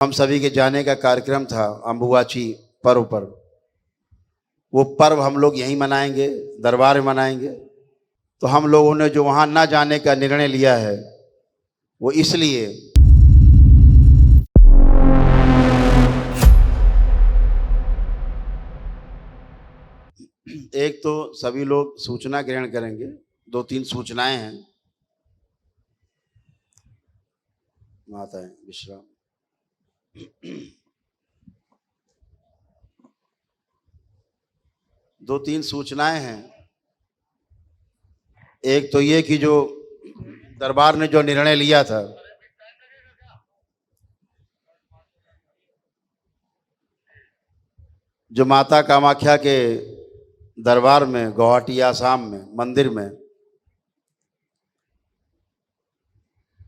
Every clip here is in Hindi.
हम सभी के जाने का कार्यक्रम था अम्बुबाची पर्व पर। वो पर्व हम लोग यहीं मनाएंगे, दरबार में मनाएंगे। तो हम लोगों ने जो वहाँ ना जाने का निर्णय लिया है वो इसलिए एक तो सभी लोग सूचना ग्रहण करेंगे, 2-3 सूचनाएं हैं। माता है विश्राम। दो तीन सूचनाएं हैं। एक तो ये कि जो दरबार ने जो निर्णय लिया था, जो माता कामाख्या के दरबार में गुवाहाटी आसाम में मंदिर में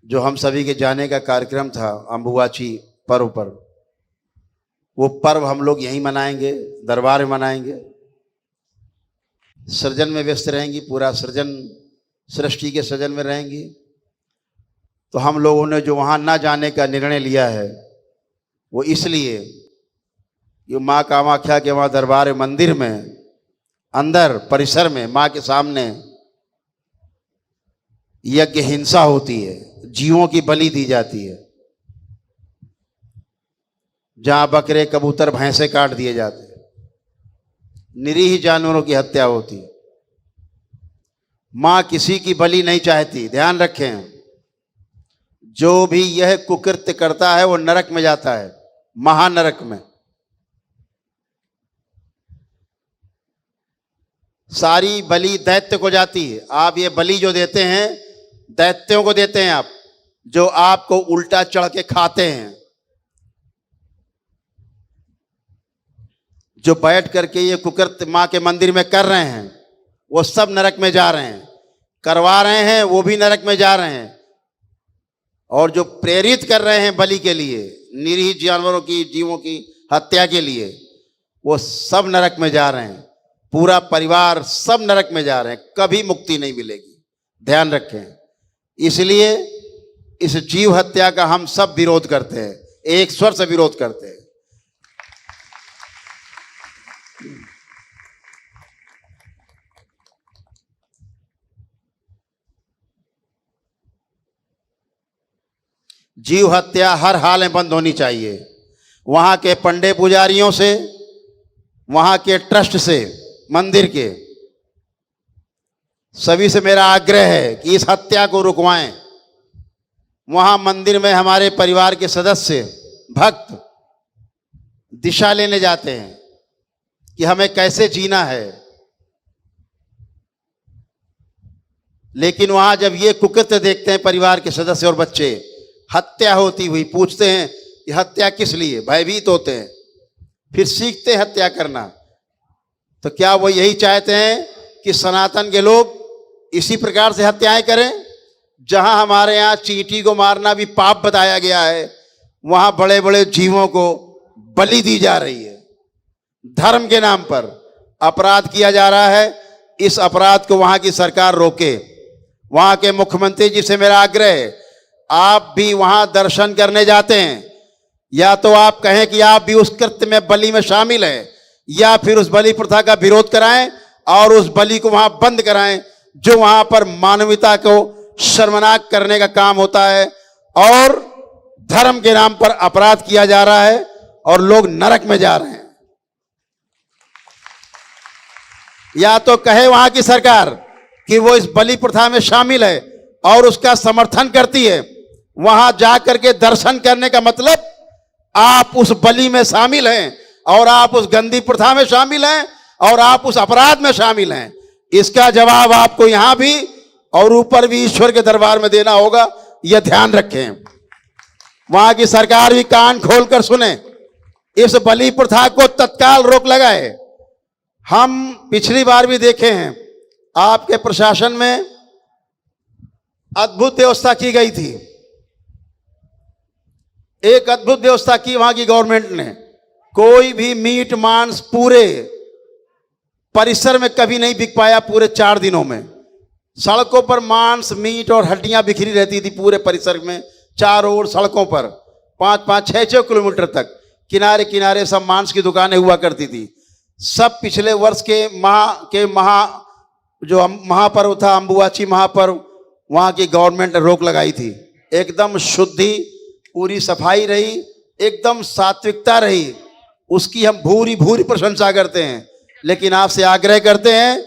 जो हम सभी के जाने का कार्यक्रम था अम्बुबाची पर्व पर, वो पर्व हम लोग यहीं मनाएंगे, दरबार में मनाएंगे। सृजन में व्यस्त रहेंगी, पूरा सृजन सृष्टि के सृजन में रहेंगी। तो हम लोगों ने जो वहाँ ना जाने का निर्णय लिया है वो इसलिए कि माँ कामाख्या के वहाँ दरबार मंदिर में अंदर परिसर में माँ के सामने यज्ञ हिंसा होती है, जीवों की बलि दी जाती है, जहाँ बकरे कबूतर भैंसे काट दिए जाते हैं, निरीह जानवरों की हत्या होती है। माँ किसी की बलि नहीं चाहती। ध्यान रखें, जो भी यह कुकृत्य करता है वो नरक में जाता है, महानरक में। सारी बलि दैत्य को जाती है। आप ये बलि जो देते हैं दैत्यों को देते हैं, आप जो आपको उल्टा चढ़ के खाते हैं, जो बैठ करके ये कुकृत्य माँ के मंदिर में कर रहे हैं वो सब नरक में जा रहे हैं। करवा रहे हैं वो भी नरक में जा रहे हैं, और जो प्रेरित कर रहे हैं बलि के लिए, निरीह जानवरों की जीवों की हत्या के लिए, वो सब नरक में जा रहे हैं। पूरा परिवार सब नरक में जा रहे हैं, कभी मुक्ति नहीं मिलेगी। ध्यान रखें। इसलिए इस जीव हत्या का हम सब विरोध करते हैं, एक स्वर से विरोध करते हैं। जीव हत्या हर हाल में बंद होनी चाहिए। वहां के पंडे पुजारियों से, वहां के ट्रस्ट से, मंदिर के सभी से मेरा आग्रह है कि इस हत्या को रुकवाएं। वहां मंदिर में हमारे परिवार के सदस्य भक्त दिशा लेने जाते हैं कि हमें कैसे जीना है, लेकिन वहां जब ये कुकृत्य देखते हैं परिवार के सदस्य और बच्चे, हत्या होती हुई, पूछते हैं कि हत्या किस लिए, भयभीत होते हैं, फिर सीखते हैं हत्या करना। तो क्या वो यही चाहते हैं कि सनातन के लोग इसी प्रकार से हत्याएं करें? जहां हमारे यहाँ चींटी को मारना भी पाप बताया गया है, वहां बड़े बड़े जीवों को बलि दी जा रही है। धर्म के नाम पर अपराध किया जा रहा है। इस अपराध को वहां की सरकार रोके। वहां के मुख्यमंत्री जी से मेरा आग्रह है, आप भी वहां दर्शन करने जाते हैं, या तो आप कहें कि आप भी उस कृत्य में बलि में शामिल हैं, या फिर उस बलि प्रथा का विरोध कराएं और उस बलि को वहां बंद कराएं, जो वहां पर मानवता को शर्मनाक करने का काम होता है और धर्म के नाम पर अपराध किया जा रहा है और लोग नरक में जा रहे हैं। या तो कहे वहां की सरकार कि वो इस बलि प्रथा में शामिल है और उसका समर्थन करती है। वहां जाकर के दर्शन करने का मतलब आप उस बलि में शामिल हैं और आप उस गंदी प्रथा में शामिल हैं और आप उस अपराध में शामिल हैं। इसका जवाब आपको यहां भी और ऊपर भी ईश्वर के दरबार में देना होगा। यह ध्यान रखें। वहां की सरकार भी कान खोलकर सुने, इस बलि प्रथा को तत्काल रोक लगाए। हम पिछली बार भी देखे हैं, आपके प्रशासन में अद्भुत व्यवस्था की गई थी। एक अद्भुत व्यवस्था की वहां की गवर्नमेंट ने। कोई भी मीट मांस पूरे परिसर में कभी नहीं बिक पाया। पूरे 4 दिनों में सड़कों पर मांस, मीट और हड्डियां बिखरी रहती थी पूरे परिसर में, चारों ओर सड़कों पर। 5-5, 6-6 किलोमीटर तक किनारे किनारे सब मांस की दुकानें हुआ करती थी। सब पिछले वर्ष के जो महापर्व था, अम्बुवाची महापर्व, वहाँ की गवर्नमेंट ने रोक लगाई थी। एकदम शुद्धि, पूरी सफाई रही, एकदम सात्विकता रही, उसकी हम भूरी भूरी प्रशंसा करते हैं। लेकिन आपसे आग्रह करते हैं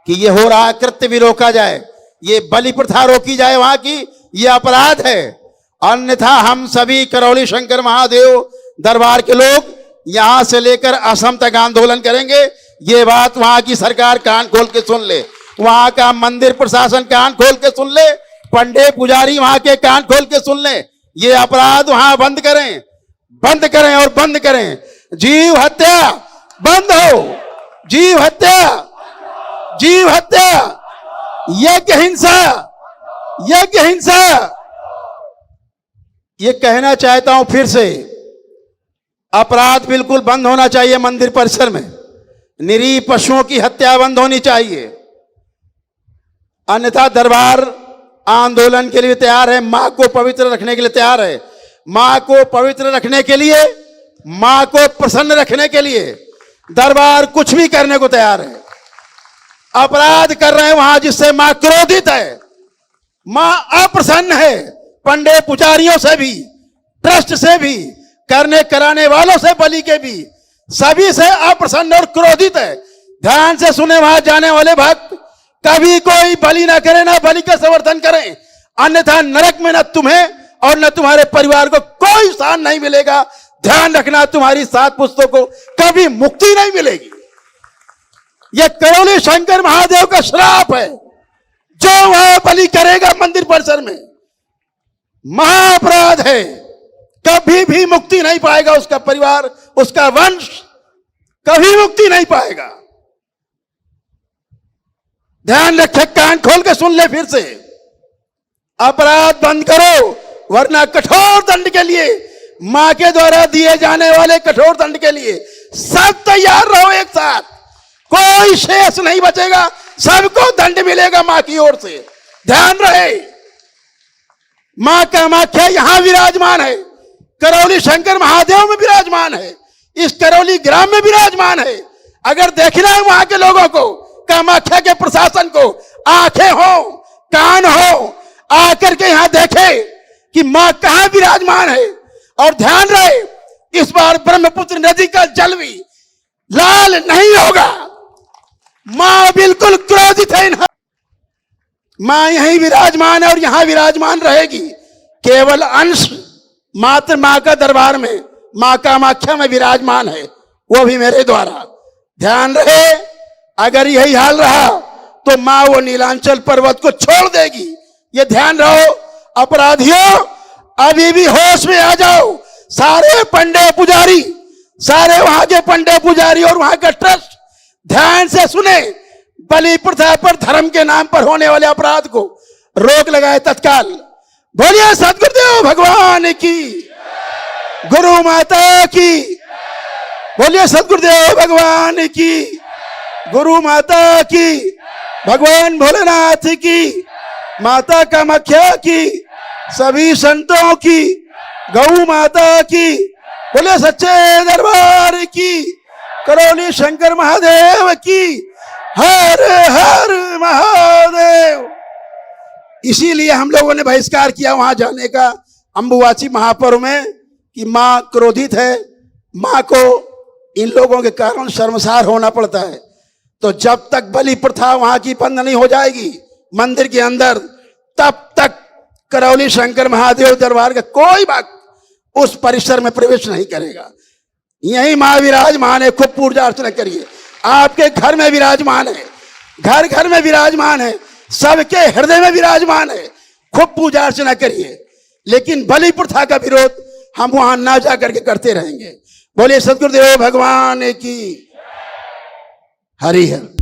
कि ये हो रहा कृत्य भी रोका जाए, ये बलि प्रथा रोकी जाए वहां की, ये अपराध है। अन्यथा हम सभी करौली शंकर महादेव दरबार के लोग यहां से लेकर असम तक आंदोलन करेंगे। ये बात वहां की सरकार कान खोल के सुन ले, वहां का मंदिर प्रशासन कान खोल के सुन ले, पंडित पुजारी वहां के कान खोल के सुन ले। ये अपराध वहां बंद करें, बंद करें और बंद करें। जीव हत्या बंद हो, जीव हत्या, जीव हत्या, यज्ञ हिंसा, यज्ञ हिंसा। ये कहना चाहता हूं फिर से, अपराध बिल्कुल बंद होना चाहिए मंदिर परिसर में। निरीह पशुओं की हत्या बंद होनी चाहिए, अन्यथा दरबार आंदोलन के लिए तैयार है, मां को पवित्र रखने के लिए तैयार है। मां को पवित्र रखने के लिए, मां को प्रसन्न रखने के लिए दरबार कुछ भी करने को तैयार है। अपराध कर रहे हैं वहां जिससे मां क्रोधित है, मां अप्रसन्न है। पंडित पुजारियों से भी, ट्रस्ट से भी, करने कराने वालों से, बलि के भी, सभी से अप्रसन्न और क्रोधित है। ध्यान से सुने वहां जाने वाले भक्त, कभी कोई बलि ना करे, ना बलि का समर्थन करें, अन्यथा नरक में न तुम्हें और न तुम्हारे परिवार को कोई स्थान नहीं मिलेगा। ध्यान रखना, तुम्हारी 7 पुस्तों को कभी मुक्ति नहीं मिलेगी। यह करौली शंकर महादेव का श्राप है। जो वह बलि करेगा मंदिर परिसर में, महाअपराध है, कभी भी मुक्ति नहीं पाएगा उसका परिवार, उसका वंश कभी मुक्ति नहीं पाएगा। ध्यान रखे, कान खोल के सुन ले फिर से, अपराध बंद करो, वरना कठोर दंड के लिए, मां के द्वारा दिए जाने वाले कठोर दंड के लिए सब तैयार रहो एक साथ। कोई शेष नहीं बचेगा, सबको दंड मिलेगा मां की ओर से। ध्यान रहे, मां कामाख्या यहां विराजमान है, करौली शंकर महादेव में विराजमान है, इस करौली ग्राम में विराजमान है। अगर देखना है वहां के लोगों को, कामाख्या के प्रशासन को, आंखें हो, कान हो, आकर के यहां देखे कि मां कहां विराजमान है। और ध्यान रहे, इस बार ब्रह्मपुत्र नदी का जल भी लाल नहीं होगा। मां बिल्कुल क्रोधित है, मां यहीं विराजमान है और यहां विराजमान रहेगी। केवल अंश मात्र मां का दरबार में, मां कामाख्या में विराजमान है, वो भी मेरे द्वारा। ध्यान रहे, अगर यही हाल रहा तो मां वो नीलांचल पर्वत को छोड़ देगी। ये ध्यान रहो। अपराधियों, अभी भी होश में आ जाओ। सारे पंडित पुजारी, सारे वहां के पंडित पुजारी और वहां का ट्रस्ट ध्यान से सुने। बलि प्रथा पर, धर्म के नाम पर होने वाले अपराध को रोक लगाए तत्काल। बोलिए सद्गुरुदेव भगवान की, गुरु माता की। बोलिए सद्गुरुदेव भगवान की, गुरु माता की, भगवान भोलेनाथ की, माता कामाख्या की, सभी संतों की, गौ माता की। बोले सच्चे दरबार की, करौली शंकर महादेव की। हर हर महादेव। इसीलिए हम लोगों ने बहिष्कार किया वहां जाने का अम्बुवाची महापर्व में कि मां क्रोधित है, मां को इन लोगों के कारण शर्मसार होना पड़ता है। तो जब तक बलि प्रथा वहां की बंद नहीं हो जाएगी मंदिर के अंदर, तब तक करौली शंकर महादेव दरबार का कोई भक्त उस परिसर में प्रवेश नहीं करेगा। यही मां विराजमान है, खूब पूजा अर्चना करिए। आपके घर में विराजमान है, घर घर में विराजमान है, सबके हृदय में विराजमान है, खूब पूजा अर्चना करिए। लेकिन बलि प्रथा का विरोध हम वहां ना जाकर के करते रहेंगे। बोलिए सद्गुरुदेव भगवान की। हरि हर।